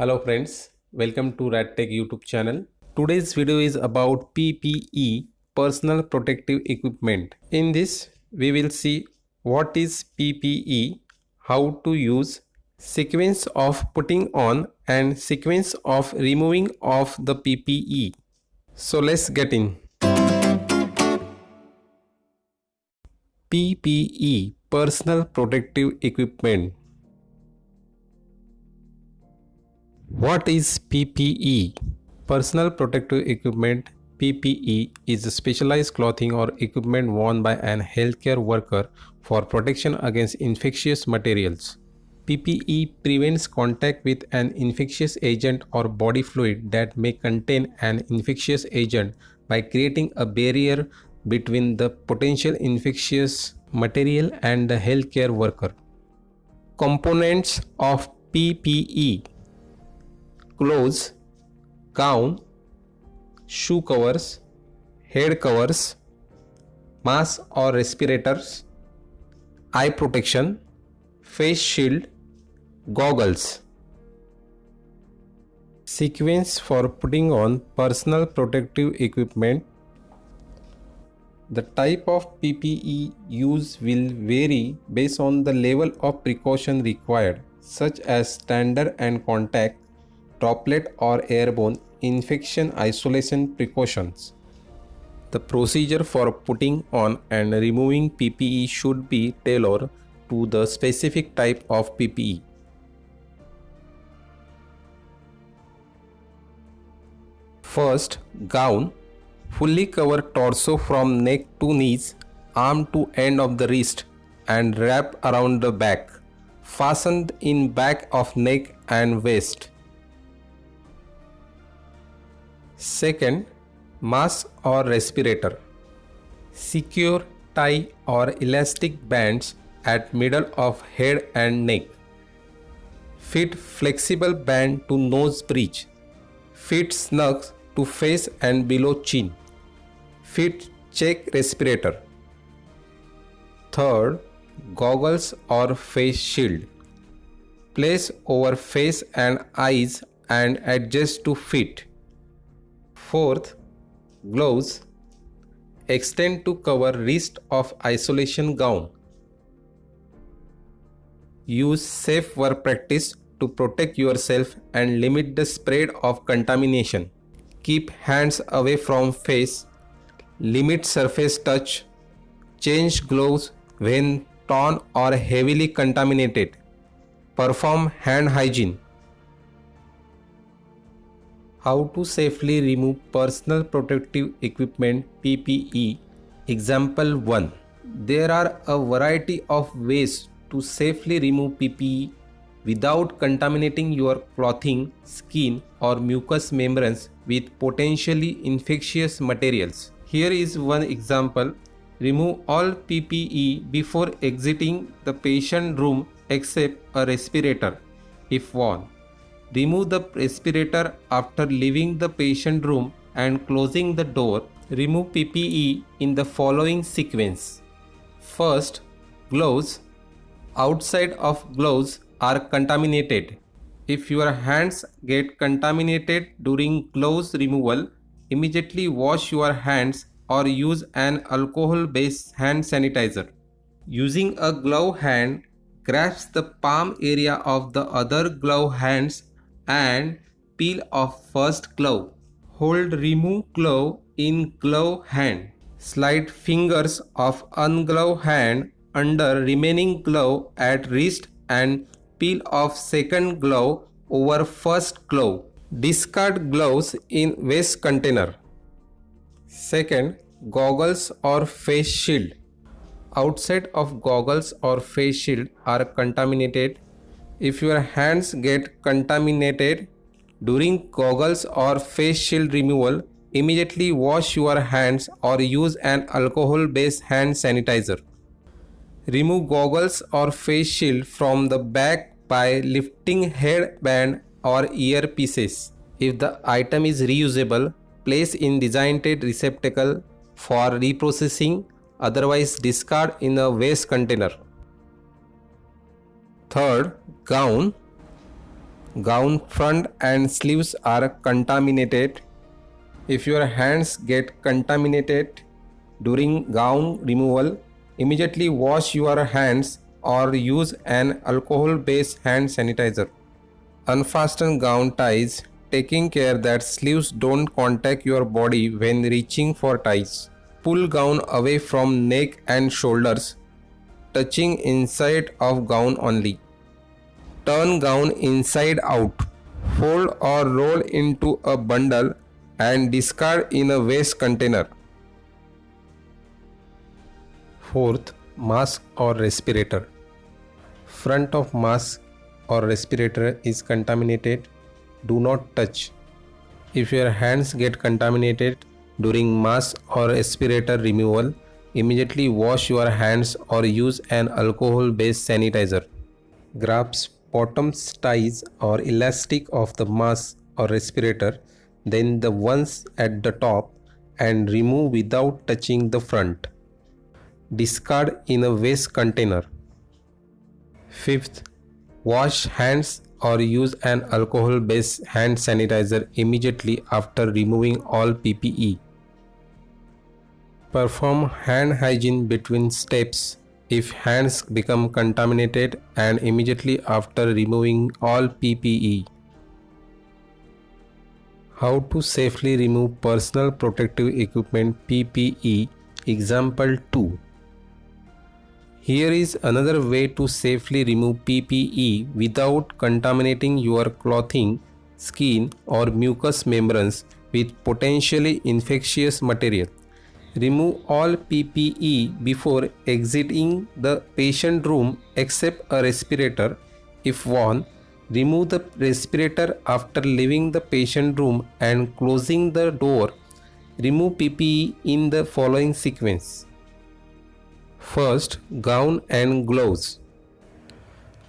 Hello friends, welcome to RadTech YouTube channel. Today's video is about PPE, personal protective equipment. In this, we will see what is PPE, how to use, sequence of putting on and sequence of removing of the PPE. So let's get in. PPE, personal protective equipment. What is PPE? Personal protective equipment PPE is a specialized clothing or equipment worn by an healthcare worker for protection against infectious materials. PPE prevents contact with an infectious agent or body fluid that may contain an infectious agent by creating a barrier between the potential infectious material and the healthcare worker. Components of PPE: clothes, gown, shoe covers, head covers, mask or respirators, eye protection, face shield, goggles. Sequence for putting on personal protective equipment. The type of PPE used will vary based on the level of precaution required, such as standard and contact, droplet or airborne infection isolation precautions. The procedure for putting on and removing PPE should be tailored to the specific type of PPE. First, gown. Fully cover torso from neck to knees, arm to end of the wrist and wrap around the back, fastened in back of neck and waist. Second, mask or respirator. Secure tie or elastic bands at middle of head and neck. Fit flexible band to nose bridge. Fit snug to face and below chin. Fit check respirator. Third, goggles or face shield. Place over face and eyes and adjust to fit. Fourth, gloves. Extend to cover wrist of isolation gown. Use safe work practice to protect yourself and limit the spread of contamination. Keep hands away from face. Limit surface touch. Change gloves when torn or heavily contaminated. Perform hand hygiene. How to safely remove personal protective equipment PPE. Example 1. There are a variety of ways to safely remove PPE without contaminating your clothing, skin or mucous membranes with potentially infectious materials. Here is one example. Remove all PPE before exiting the patient room except a respirator if worn. Remove the respirator after leaving the patient room and closing the door. Remove PPE in the following sequence. First, gloves. Outside of gloves are contaminated. If your hands get contaminated during gloves removal, immediately wash your hands or use an alcohol-based hand sanitizer. Using a glove hand, grasp the palm area of the other glove hands and peel off first glove. Hold remove glove in glove hand. Slide fingers of ungloved hand under remaining glove at wrist and peel off second glove over first glove. Discard gloves in waste container. Second, goggles or face shield. Outside of goggles or face shield are contaminated. If your hands get contaminated during goggles or face shield removal, immediately wash your hands or use an alcohol-based hand sanitizer. Remove goggles or face shield from the back by lifting headband or earpieces. If the item is reusable, place in designated receptacle for reprocessing, otherwise discard in a waste container. Third, gown. Gown front and sleeves are contaminated. If your hands get contaminated during gown removal, immediately wash your hands or use an alcohol-based hand sanitizer. Unfasten gown ties, taking care that sleeves don't contact your body when reaching for ties. Pull gown away from neck and shoulders, touching inside of gown only. Turn gown inside out. Fold or roll into a bundle and discard in a waste container. Fourth, mask or respirator. Front of mask or respirator is contaminated. Do not touch. If your hands get contaminated during mask or respirator removal, immediately wash your hands or use an alcohol-based sanitizer. Grasp bottom ties or elastic of the mask or respirator, then the ones at the top, and remove without touching the front. Discard in a waste container. Fifth, wash hands or use an alcohol-based hand sanitizer immediately after removing all PPE. Perform hand hygiene between steps if hands become contaminated and immediately after removing all PPE. How to safely remove personal protective equipment PPE. Example 2. Here is another way to safely remove PPE without contaminating your clothing, skin or mucous membranes with potentially infectious material. Remove all PPE before exiting the patient room except a respirator if worn. Remove the respirator after leaving the patient room and closing the door. Remove PPE in the following sequence. First, gown and gloves.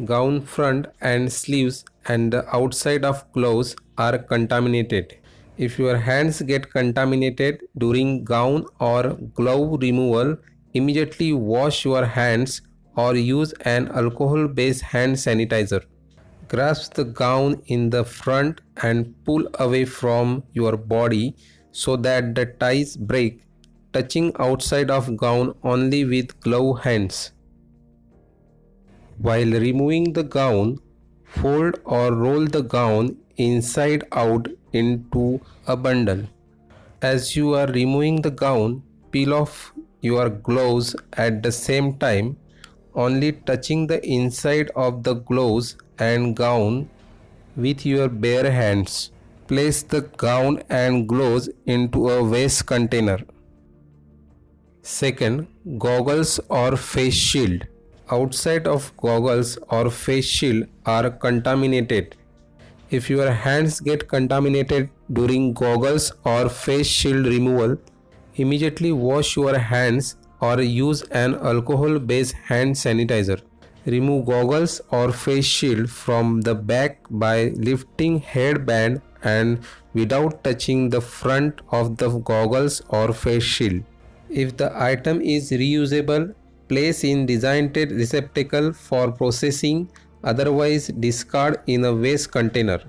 Gown front and sleeves and the outside of gloves are contaminated. If your hands get contaminated during gown or glove removal, immediately wash your hands or use an alcohol-based hand sanitizer. Grasp the gown in the front and pull away from your body so that the ties break, touching outside of gown only with glove hands. While removing the gown, fold or roll the gown inside out into a bundle. As you are removing the gown, peel off your gloves at the same time, only touching the inside of the gloves and gown with your bare hands. Place the gown and gloves into a waste container. Second, goggles or face shield. Outside of goggles or face shield are contaminated. If your hands get contaminated during goggles or face shield removal, immediately wash your hands or use an alcohol-based hand sanitizer. Remove goggles or face shield from the back by lifting headband and without touching the front of the goggles or face shield. If the item is reusable, place in designated receptacle for processing, otherwise discard in a waste container.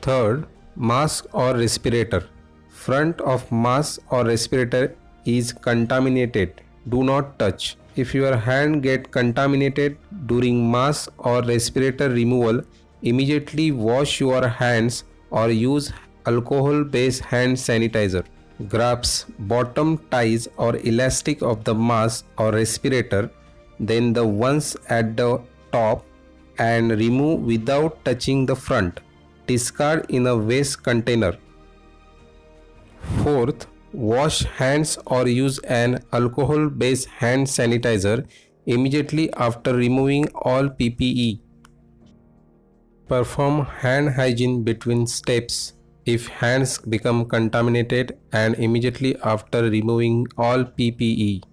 Third, mask or respirator. Front of mask or respirator is contaminated. Do not touch. If your hand get contaminated during mask or respirator removal, immediately wash your hands or use alcohol-based hand sanitizer. Grasp bottom ties or elastic of the mask or respirator, then the ones at the top, and remove without touching the front. Discard in a waste container. Fourth, wash hands or use an alcohol-based hand sanitizer immediately after removing all PPE. Perform hand hygiene between steps if hands become contaminated and immediately after removing all PPE.